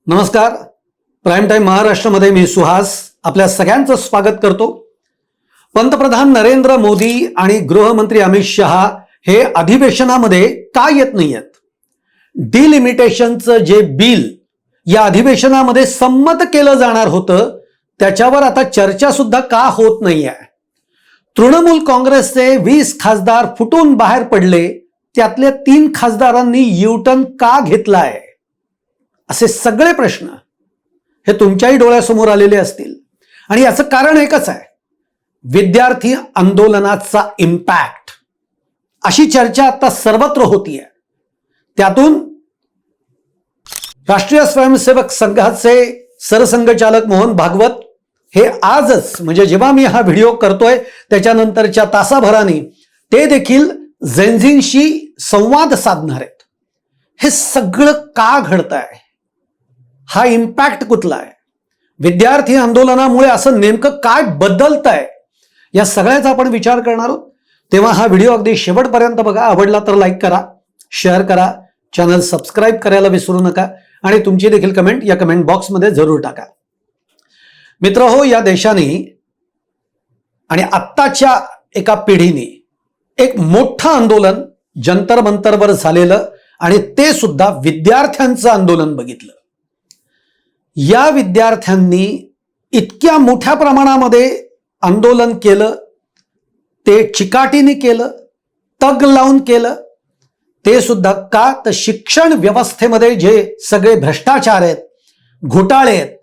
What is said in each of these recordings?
नमस्कार. Prime time महाराष्ट्रामध्ये मी सुहास आपल्या सगळ्यांचं स्वागत करतो. पंतप्रधान नरेंद्र मोदी आणि गृहमंत्री अमित शहा हे अधिवेशनामध्ये का येत नाहीयेत? डिलिमिटेशनचं जे बिल या अधिवेशनामध्ये संमत केलं जाणार होतं त्याच्यावर आता चर्चा सुद्धा का होत नाहीये? तृणमूल काँग्रेसचे 20 खासदार फुटून बाहेर पडले, त्यातल्या 3 खासदारांनी युटर्न का घेतलाय? असे सगळे प्रश्न हे तुमच्याही डोळ्यासमोर आलेले असतील. आणि याचं कारण एकच आहे, विद्यार्थी आंदोलनाचा इम्पॅक्ट. अशी चर्चा आता सर्वत्र होतीये. त्यातून राष्ट्रीय स्वयंसेवक संघाचे सरसंघचालक मोहन भागवत हे आजच, म्हणजे जेव्हा मी हा व्हिडिओ करतोय त्याच्यानंतरच्या तासाभराने ते देखील जेनझींशी संवाद साधणार आहेत. हे सगळं का घडतंय? हा इम्पॅक्ट कुठला आहे? विद्यार्थी आंदोलनामुळे असं नेमकं काय बदलतंय? या सगळ्याचा आपण विचार करणार आहोत. तेव्हा हा व्हिडिओ अगदी शेवटपर्यंत बघा. आवडला तर लाईक करा, शेअर करा, चॅनल सबस्क्राईब करायला विसरू नका आणि तुमची देखील कमेंट या कमेंट बॉक्समध्ये जरूर टाका. मित्रहो, या देशाने आणि आत्ताच्या एका पिढीने एक मोठं आंदोलन जंतर मंतरवर झालेलं आणि ते सुद्धा विद्यार्थ्यांचं आंदोलन बघितलं. या विद्यार्थ्यांनी इतक्या मोठ्या प्रमाणामध्ये आंदोलन केलं, ते चिकाटीने केलं, तग लावून केलं. ते सुद्धा का? तर शिक्षण व्यवस्थेमध्ये जे सगळे भ्रष्टाचार आहेत, घोटाळे आहेत,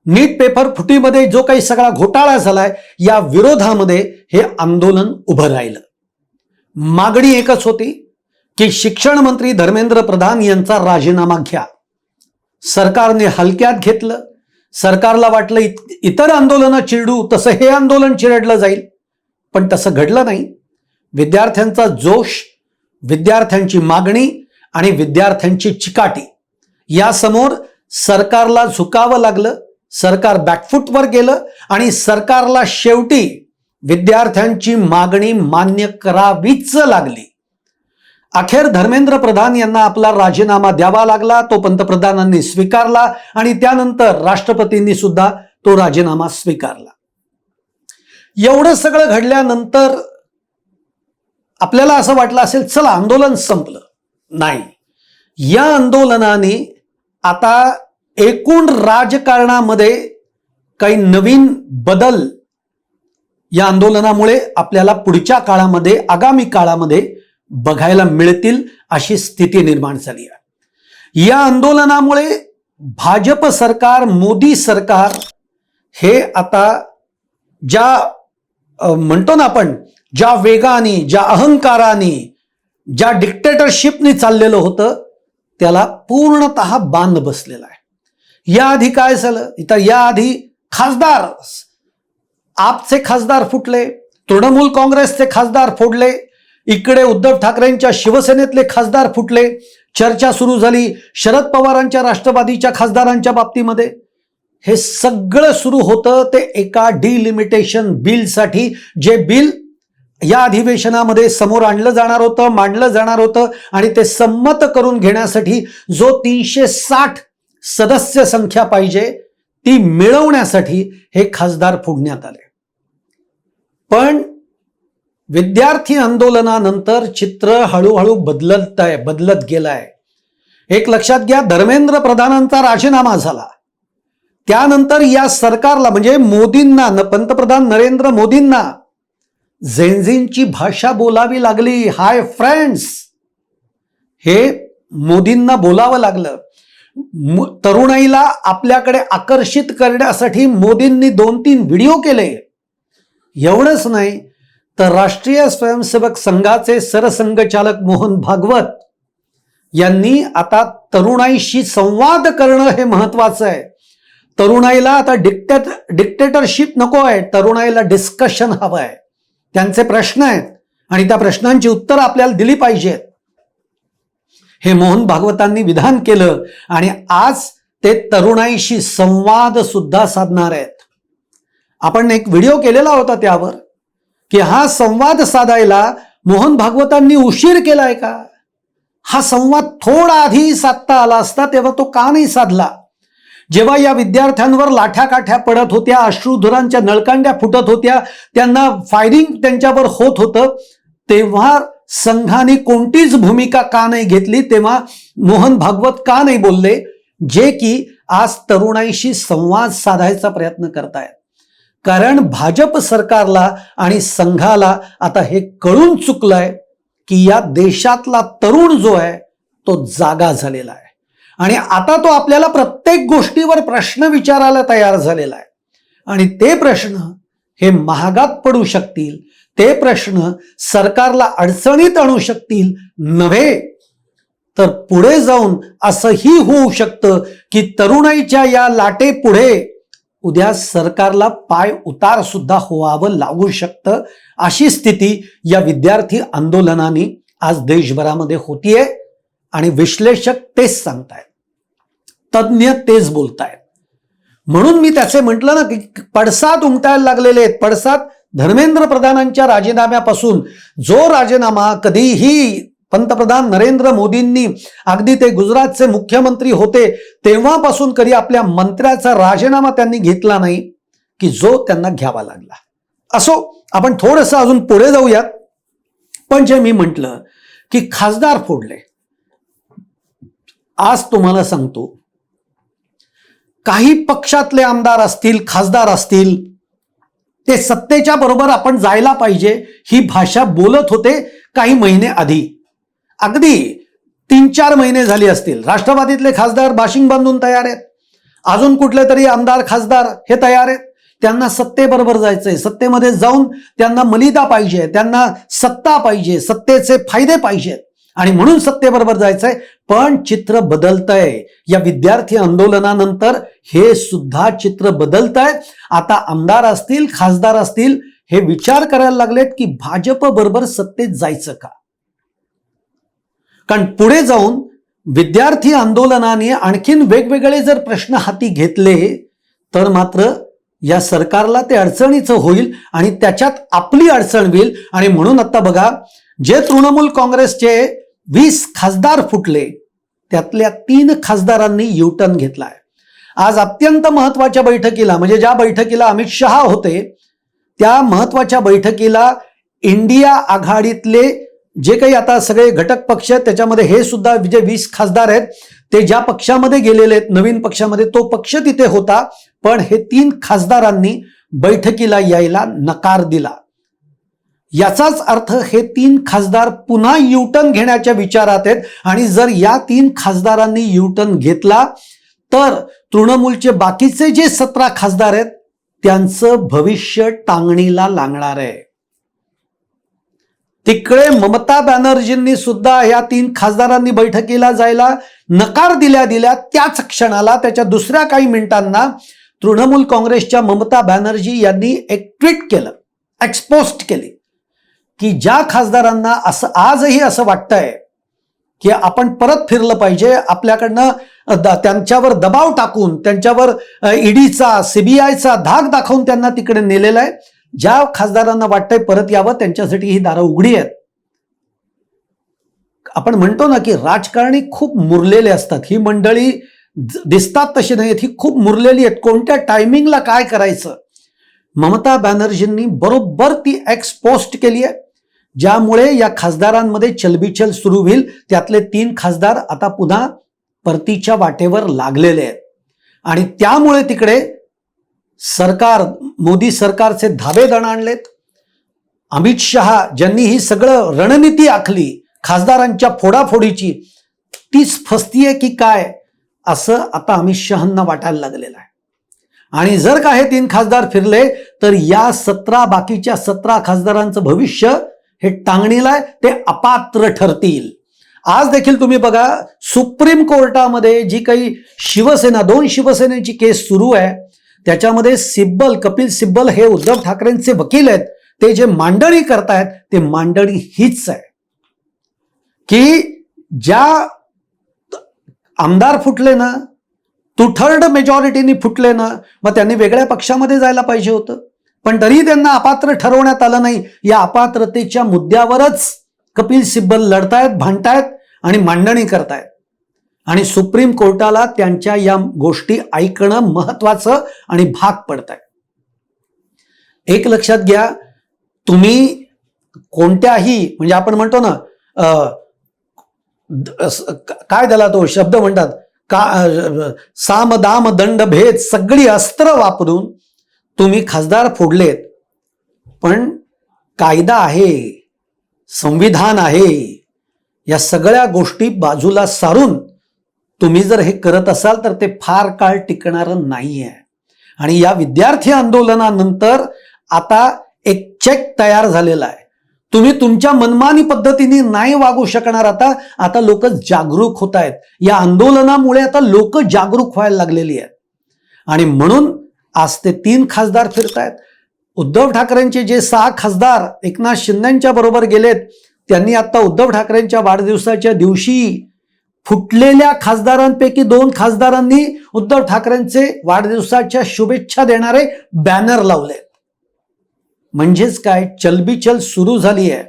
नीट पेपर फुटीमध्ये जो काही सगळा घोटाळा झालाय, या विरोधामध्ये हे आंदोलन उभं राहिलं. मागणी एकच होती की शिक्षण मंत्री धर्मेंद्र प्रधान यांचा राजीनामा घ्या. सरकारने हलक्यात घेतलं. सरकारला वाटलं इतर आंदोलनं चिरडू तसं हे आंदोलन चिरडलं जाईल, पण तसं घडलं नाही. विद्यार्थ्यांचा जोश, विद्यार्थ्यांची मागणी आणि विद्यार्थ्यांची चिकाटी यासमोर सरकारला झुकावं लागलं. सरकार बॅकफूटवर गेलं आणि सरकारला शेवटी विद्यार्थ्यांची मागणी मान्य करावीच लागली. अखेर धर्मेंद्र प्रधान यांना आपला राजीनामा द्यावा लागला. तो पंतप्रधानांनी स्वीकारला आणि त्यानंतर राष्ट्रपतींनी सुद्धा तो राजीनामा स्वीकारला. एवढं सगळं घडल्यानंतर आपल्याला असं वाटलं असेल चला आंदोलन संपलं. नाही, या आंदोलनाने आता एकूण राजकारणामध्ये काही नवीन बदल या आंदोलनामुळे आपल्याला पुढच्या काळामध्ये, आगामी काळामध्ये बघायला मिळतील अशी स्थिती निर्माण झाली आहे. या आंदोलनामुळे भाजप सरकार, मोदी सरकार हे आता ज्या म्हणतो ना आपण, ज्या वेगाने, ज्या अहंकाराने, ज्या डिक्टेटरशिपने चाललेलं होतं त्याला पूर्णतः बांध बसलेला आहे. याआधी काय झालं? इथं याआधी खासदार, आपचे खासदार फुटले, तृणमूल काँग्रेसचे खासदार फोडले, इकडे उद्धव ठाकरेंच्या शिवसेनेतले खासदार फुटले, चर्चा सुरू झाली शरद पवारांच्या राष्ट्रवादीच्या खासदारांच्या बाबतीमध्ये. हे सगळं सुरू होतं ते एका डिलिमिटेशन बिलसाठी, जे बिल या अधिवेशनामध्ये समोर आणलं जाणार होतं, मांडलं जाणार होतं आणि ते संमत करून घेण्यासाठी जो 360 सदस्य संख्या पाहिजे ती मिळवण्यासाठी हे खासदार फोडण्यात आले. पण विद्यार्थी आंदोलनानंतर चित्र हळूहळू बदलत गेलंय. एक लक्षात घ्या, धर्मेंद्र प्रधानांचा राजीनामा झाला. त्यानंतर या सरकारला, म्हणजे मोदींना, पंतप्रधान नरेंद्र मोदींना जेनझींची भाषा बोलावी लागली. हाय फ्रेंड्स, हे मोदींना बोलावं लागलं. तरुणाईला आपल्याकडे आकर्षित करण्यासाठी मोदींनी 2-3 व्हिडिओ केले. एवढंच नाही तर राष्ट्रीय स्वयंसेवक संघाचे सरसंघचालक मोहन भागवत यांनी आता तरुणाईशी संवाद करणं हे महत्वाचं आहे. तरुणाईला आता डिक्टेटरशिप नको आहे, तरुणाईला डिस्कशन हवं आहे. त्यांचे प्रश्न आहेत आणि त्या प्रश्नांची उत्तर आपल्याला दिली पाहिजेत. हे मोहन भागवतांनी विधान केलं आणि आज ते तरुणाईशी संवाद सुद्धा साधणार आहेत. आपण एक व्हिडिओ केलेला होता त्यावर की हा संवाद साधायला मोहन भागवतांनी उशीर केलाय का? हा संवाद थोडा आधी साधता आला असता तेव्हा तो का नाही साधला? जेव्हा या विद्यार्थ्यांवर लाठ्याकाठ्या पडत होत्या, अश्रुधुरांच्या नळकांड्या फुटत होत्या, त्यांना फायरिंग त्यांच्यावर होत होतं, तेव्हा संघाने कोणतीच भूमिका का नाही घेतली? तेव्हा मोहन भागवत का नाही बोलले, जे की आज तरुणाईशी संवाद साधायचा प्रयत्न करतायत? कारण भाजप सरकारला आणि संघाला आता हे कळून चुकलंय की या देशातला तरुण जो आहे तो जागा झालेला आहे आणि आता तो आपल्याला प्रत्येक गोष्टीवर प्रश्न विचारायला तयार झालेला आहे आणि ते प्रश्न हे महागात पडू शकतील, ते प्रश्न सरकारला अडचणीत आणू शकतील, नव्हे तर पुढे जाऊन असंही होऊ शकतं की तरुणाईच्या या लाटे पुढे उद्या सरकारला पाय उतार सुद्धा व्हावं लागू शकतं. अशी स्थिती या विद्यार्थी आंदोलनाने आज देशभरामध्ये होतीये आणि विश्लेषक तेच सांगतायत, तज्ज्ञ तेच बोलतायत. म्हणून मी त्याचे म्हटलं ना की पडसाद उमटायला लागलेले आहेत. पडसाद धर्मेंद्र प्रधानांच्या राजीनाम्यापासून, जो राजीनामा कधीही पंतप्रधान नरेंद्र मोदींनी, अगदी ते गुजरातचे मुख्यमंत्री होते तेव्हापासून कधी आपल्या मंत्र्याचा राजीनामा त्यांनी घेतला नाही की जो त्यांना घ्यावा लागला. असो, आपण थोडंसं अजून पुढे जाऊयात. पण जे मी म्हटलं की खासदार फोडले, आज तुम्हाला सांगतो, काही पक्षातले आमदार असतील, खासदार असतील, ते सत्तेच्या बरोबर आपण जायला पाहिजे ही भाषा बोलत होते काही महिने आधी. अगदी 3-4 महिने झाले असतील. राष्ट्रवादीतले खासदार बाशिंग बांधून तयार आहेत. अजून कुठले तरी आमदार खासदार हे तयार आहेत. त्यांना सत्तेबरोबर जायचंय, सत्तेमध्ये जाऊन त्यांना मलिदा पाहिजे, त्यांना सत्ता पाहिजे, सत्तेचे फायदे पाहिजेत आणि म्हणून सत्तेबरोबर जायचंय. पण चित्र बदलतंय. या विद्यार्थी आंदोलनानंतर हे सुद्धा चित्र बदलतंय. आता आमदार असतील, खासदार असतील, हे विचार करायला लागलेत की भाजप बरोबर सत्तेत जायचं का? कारण पुढे जाऊन विद्यार्थी आंदोलनाने आणखीन वेगवेगळे जर प्रश्न हाती घेतले तर मात्र या सरकारला ते अडचणीचं होईल आणि त्याच्यात आपली अडचण होईल. आणि म्हणून आता बघा, जे तृणमूल काँग्रेसचे 20 खासदार फुटले त्यातल्या 3 खासदारांनी युटर्न घेतलाय. आज अत्यंत महत्वाच्या बैठकीला, म्हणजे ज्या बैठकीला अमित शहा होते, त्या महत्वाच्या बैठकीला इंडिया आघाडीतले जे काही आता सगळे घटक पक्ष आहेत त्याच्यामध्ये हे सुद्धा जे 20 खासदार आहेत ते ज्या पक्षामध्ये गेलेले आहेत, नवीन पक्षामध्ये, तो पक्ष तिथे होता. पण हे 3 खासदारांनी बैठकीला यायला नकार दिला. याचाच अर्थ हे 3 खासदार पुन्हा युटर्न घेण्याच्या विचारात आहेत आणि जर या 3 खासदारांनी युटर्न घेतला तर तृणमूलचे बाकीचे जे 17 खासदार आहेत त्यांचं भविष्य टांगणीला लागणार आहे. तिकडे ममता बॅनर्जींनी सुद्धा या 3 खासदारांनी बैठकीला जायला नकार दिल्या त्याच क्षणाला, त्याच्या दुसऱ्या काही मिनिटांना तृणमूल काँग्रेसच्या ममता बॅनर्जी यांनी एक ट्विट केलं, एक्सपोस्ट केली की ज्या खासदारांना असं आजही असं वाटतंय की आपण परत फिरलं पाहिजे, आपल्याकडनं त्यांच्यावर दबाव टाकून, त्यांच्यावर ईडीचा, सीबीआयचा धाक दाखवून त्यांना तिकडे नेलेलं आहे, ज्या खासदारांना वाटतंय परत यावं त्यांच्यासाठी ही दारं उघडी आहेत. आपण म्हणतो ना की राजकारणी खूप मुरलेले असतात. ही मंडळी दिसतात तशी नाहीत, ही खूप मुरलेली आहेत. कोणत्या टायमिंगला काय करायचं, ममता बॅनर्जींनी बरोबर ती एक्सपोस्ट केली आहे, ज्यामुळे या खासदारांमध्ये चलबिचल सुरू होईल. त्यातले 3 खासदार आता पुन्हा परतीच्या वाटेवर लागलेले आहेत आणि त्यामुळे तिकडे सरकार, मोदी सरकारचे धाबे दणाणलेत. अमित शहा ज्यांनी ही सगळं रणनीती आखली खासदारांच्या फोडाफोडीची, तीच फसतीये की काय असं आता अमित शहांना वाटायला लागलेलं आहे. आणि जर का हे 3 खासदार फिरले तर या बाकीच्या 17 खासदारांचं भविष्य हे टांगणीला आहे, ते अपात्र ठरतील. आज देखील तुम्ही बघा, सुप्रीम कोर्टामध्ये जी काही शिवसेना, 2 शिवसेनेची केस सुरू आहे, त्याच्यामध्ये सिब्बल, कपिल सिब्बल हे उद्धव ठाकरेंचे वकील आहेत. ते जे मांडणी करतायत ते मांडणी हीच आहे की ज्या आमदार फुटले ना, 2/3 मेजॉरिटीनी फुटले ना, मग त्यांनी वेगळ्या पक्षामध्ये जायला पाहिजे होतं. पण तरी त्यांना अपात्र ठरवण्यात आलं नाही. या अपात्रतेच्या मुद्द्यावरच कपिल सिब्बल लढतायत, भांडतायत आणि मांडणी करतायत. आणि सुप्रीम कोर्टाला त्यांच्या या गोष्टी ऐकणं महत्वाचं आणि भाग पडत आहे. एक लक्षात घ्या, तुम्ही कोणत्याही म्हणजे आपण म्हणतो ना काय त्याला तो शब्द म्हणतात का, साम दाम दंड भेद सगळी अस्त्र वापरून तुम्ही खासदार फोडलेत, पण कायदा आहे, संविधान आहे, या सगळ्या गोष्टी बाजूला सारून तुम्ही जर हे करत असाल तर ते फार काळ टिकणारं नाहीये. आणि या विद्यार्थी आंदोलनानंतर आता एक चेक तयार झालेला आहे. तुम्ही तुमच्या मनमानी पद्धतीने नाही वागू शकणार. आता लोक जागरूक होत आहेत. या आंदोलनामुळे आता लोक जागरूक व्हायला लागलेली आहेत आणि म्हणून आज ते 3 खासदार फिरतायत. उद्धव ठाकरेंचे जे 6 खासदार एकनाथ शिंदेच्या बरोबर गेलेत, त्यांनी आता उद्धव ठाकरेंच्या वाढदिवसाच्या दिवशी फुटलेल्या खासदारांपैकी 2 खासदारांनी उद्धव ठाकरेंचे वाढदिवसाच्या शुभेच्छा देणारे बॅनर लावलेत. म्हणजेच काय, चलबिचल सुरू झाली आहे.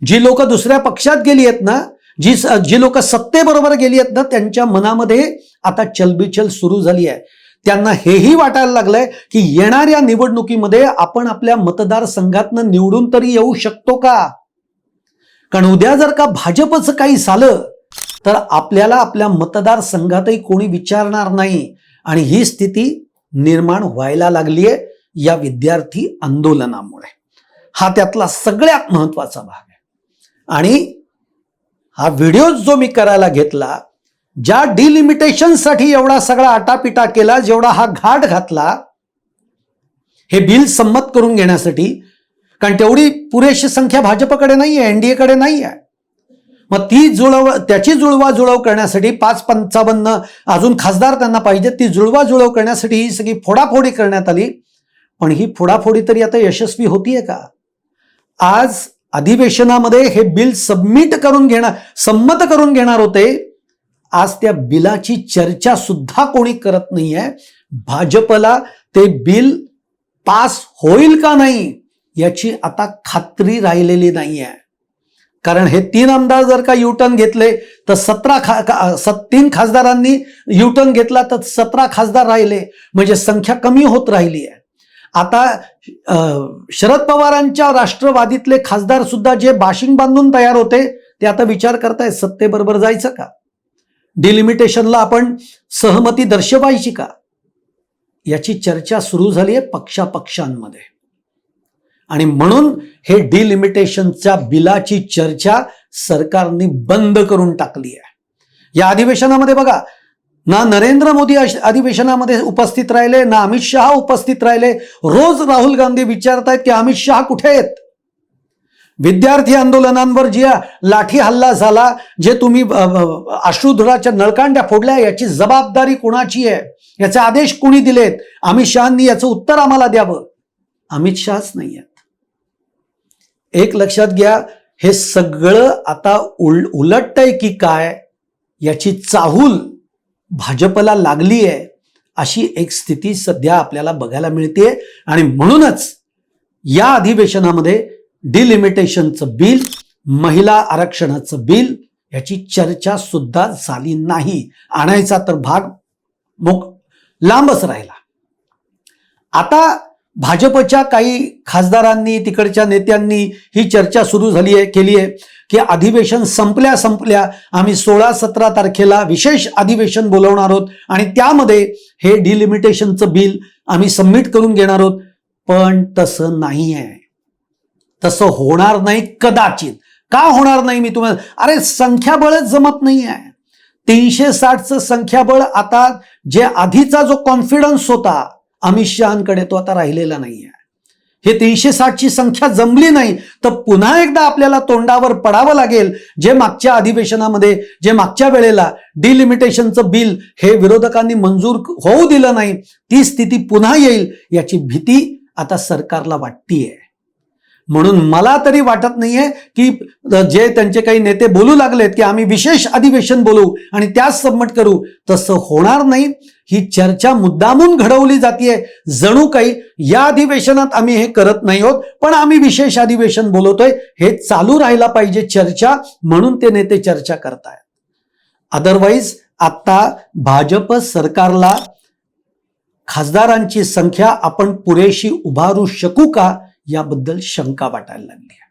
जी लोक दुसऱ्या पक्षात गेली आहेत ना, जी लोक सत्तेबरोबर गेली आहेत ना, त्यांच्या मनामध्ये आता चलबिचल सुरू झाली आहे. त्यांना हेही वाटायला लागलंय की येणाऱ्या निवडणुकीमध्ये आपण आपल्या मतदारसंघातनं निवडून तरी येऊ शकतो का. कारण उद्या जर का भाजपचं काही झालं तर आपल्याला आपल्या मतदारसंघातही कोणी विचारणार नाही. आणि ही स्थिती निर्माण व्हायला लागली आहे या विद्यार्थी आंदोलनामुळे. हा त्यातला सगळ्यात महत्वाचा भाग आहे. आणि हा व्हिडिओ जो मी करायला घेतला, ज्या डिलिमिटेशनसाठी एवढा सगळा आटापिटा केला, जेवढा हा घाट घातला हे बिल संमत करून घेण्यासाठी, कारण तेवढी पुरेशी संख्या भाजपकडे नाहीये, एनडीएकडे नाही आहे. मग त्याची जुळवाजुळव करण्यासाठी 555 अजून खासदार त्यांना पाहिजे, ती जुळवाजुळव करण्यासाठी ही सगळी फोडाफोडी करण्यात आली. पण ही फोडाफोडी तरी आता यशस्वी होतीये का. आज अधिवेशनामध्ये हे बिल संमत करून घेणार होते. आज त्या बिलाची चर्चा सुद्धा कोणी करत नाहीये. भाजपला ते बिल पास होईल का नाही याची आता खात्री राहिलेली नाहीये. कारण हे 3 आमदार जर का युटर्न घेतले तर 3 खासदारांनी युटर्न घेतला तर 17 खासदार राहिले, म्हणजे संख्या कमी होत राहिली आहे. आता शरद पवारांच्या राष्ट्रवादीतले खासदार सुद्धा जे बाशिंग बांधून तयार होते ते आता विचार करतायत सत्तेबरोबर जायचं का, डिलिमिटेशनला आपण सहमती दर्शवायची का. याची चर्चा सुरू झाली आहे पक्षांमध्ये. आणि म्हणून हे डिलिमिटेशनच्या बिलाची चर्चा सरकारने बंद करून टाकली आहे. या अधिवेशनामध्ये बघा ना, नरेंद्र मोदी अधिवेशनामध्ये उपस्थित राहिले, ना अमित शहा उपस्थित राहिले. रोज राहुल गांधी विचारतायत की अमित शहा कुठे आहेत. विद्यार्थी आंदोलनांवर जे लाठी हल्ला झाला, जे तुम्ही अश्रुधुराच्या नळकांड्या फोडल्या, याची जबाबदारी कोणाची आहे, याचे आदेश कोणी दिलेत, अमित शहांनी याचं उत्तर आम्हाला द्यावं. अमित शहाच नाही आहेत. एक लक्षात घ्या, हे सगळं आता उलटतंय की काय याची चाहूल भाजपला लागली आहे, अशी एक स्थिती सध्या आपल्याला बघायला मिळते. आणि म्हणूनच या अधिवेशनामध्ये डिलिमिटेशनचं बिल, महिला आरक्षणाचं बिल याची चर्चा सुद्धा झाली नाही. आणायचा तर भाग लांबच राहिला. आता भाजपच्या काही खासदारांनी, तिकडच्या नेत्यांनी ही चर्चा सुरू केली आहे की अधिवेशन संपल्या आम्ही 16-17 तारखेला विशेष अधिवेशन बोलवणार आहोत आणि त्यामध्ये हे डिलिमिटेशनचं बिल आम्ही सबमिट करून घेणार आहोत. पण तसं नाही आहे, तसं होणार नाही कदाचित. का होणार नाही मी तुम्हाला, अरे संख्याबळच जमत नाही आहे. 360चं संख्याबळ, आता जे आधीचा जो कॉन्फिडन्स होता अमित शहांकडे तो आता राहिलेला नाहीये. हे 360ची संख्या जमली नाही तर पुन्हा एकदा आपल्याला तोंडावर पडावं लागेल. जे मागच्या अधिवेशनामध्ये, जे मागच्या वेळेला डिलिमिटेशनचं बिल हे विरोधकांनी मंजूर होऊ दिलं नाही, ती स्थिती पुन्हा येईल याची भीती आता सरकारला वाटतीये. म्हणून मला तरी वाटत नाहीये की जे त्यांचे काही नेते बोलू लागलेत की आम्ही विशेष अधिवेशन बोलवू आणि त्याच सबमिट करू, तसं होणार नाही. ही चर्चा मुद्दामून घडवली जाते, जणू काही या अधिवेशनात आम्ही हे करत नाही आहोत पण आम्ही विशेष अधिवेशन बोलवतोय. हे चालू राहायला पाहिजे चर्चा, म्हणून ते नेते चर्चा करतायत. अदरवाईज आता भाजप सरकारला खासदारांची संख्या आपण पुरेशी उभारू शकू का याबद्दल शंका वाटायला लागली आहे.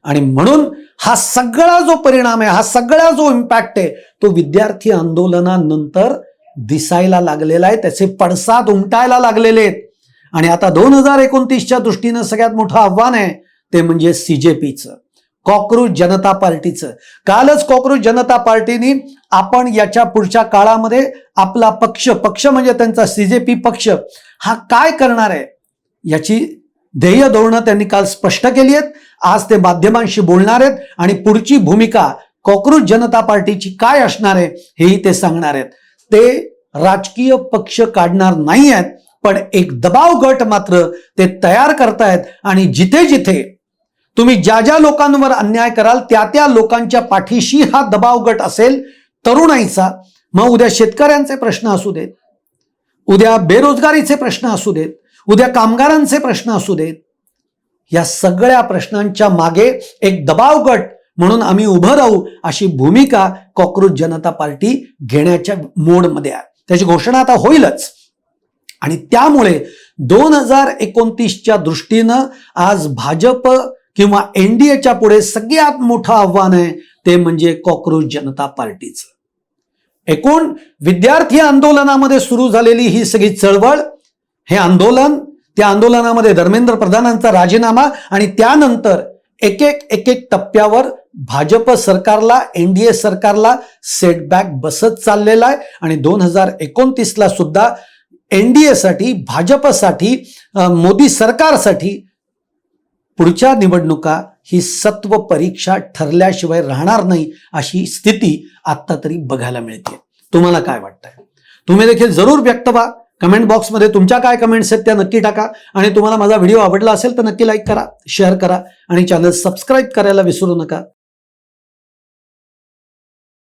आणि म्हणून हा सगळा जो परिणाम आहे, हा सगळा जो इम्पॅक्ट आहे, तो विद्यार्थी आंदोलनानंतर दिसायला लागलेला आहे, त्याचे पडसाद उमटायला लागलेले आहेत. आणि आता 2029च्या दृष्टीनं सगळ्यात मोठं आव्हान आहे ते म्हणजे सीजेपीचं, कॉकरोच जनता पार्टीचं. कालच कॉकरोच जनता पार्टीने आपण याच्या पुढच्या काळामध्ये आपला पक्ष म्हणजे त्यांचा सीजेपी पक्ष हा काय करणार आहे याची ध्येय धोरणं त्यांनी काल स्पष्ट केली आहेत. आज ते माध्यमांशी बोलणार आहेत आणि पुढची भूमिका कॉकरोच जनता पार्टीची काय असणार आहे हेही ते सांगणार आहेत. ते राजकीय पक्ष काढणार नाही आहेत, पण एक दबाव गट मात्र ते तयार करतायत. आणि जिथे जिथे तुम्ही ज्या ज्या लोकांवर अन्याय कराल त्या त्या लोकांच्या पाठीशी हा दबाव गट असेल तरुणाईचा. मग उद्या शेतकऱ्यांचे प्रश्न असू देत, उद्या बेरोजगारीचे प्रश्न असू देत, उद्या कामगारांचे प्रश्न असू देत, या सगळ्या प्रश्नांच्या मागे एक दबाव गट म्हणून आम्ही उभं राहू अशी भूमिका कॉकरोच जनता पार्टी घेण्याच्या मोडमध्ये आहे. त्याची घोषणा आता होईलच. आणि त्यामुळे 2029च्या दृष्टीनं आज भाजप किंवा एनडीएच्या पुढे सगळ्यात मोठं आव्हान आहे ते म्हणजे कॉकरोच जनता पार्टीचं. एकूण विद्यार्थी आंदोलनामध्ये सुरू झालेली ही सगळी चळवळ, हे आंदोलन, त्या आंदोलनामध्ये धर्मेंद्र प्रधानांचा राजीनामा आणि त्यानंतर एक एक टप्प्यावर भाजप सरकारला, एनडीए सरकारला सेटबॅक बसत चाललेला आहे. आणि 2029ला सुद्धा एनडीए साठी, भाजपसाठी, मोदी सरकारसाठी पुढच्या निवडणुका ही सत्व परीक्षा ठरल्याशिवाय राहणार नाही अशी स्थिती आता तरी बघायला मिळते. तुम्हाला काय वाटतंय? तुम्ही देखील जरूर व्यक्त व्हा. कमेंट बॉक्समध्ये तुमच्या काय कमेंट्स आहेत त्या नक्की टाका. आणि तुम्हाला माझा व्हिडिओ आवडला असेल तर नक्की लाईक करा, शेअर करा आणि चॅनल सबस्क्राईब करायला विसरू नका.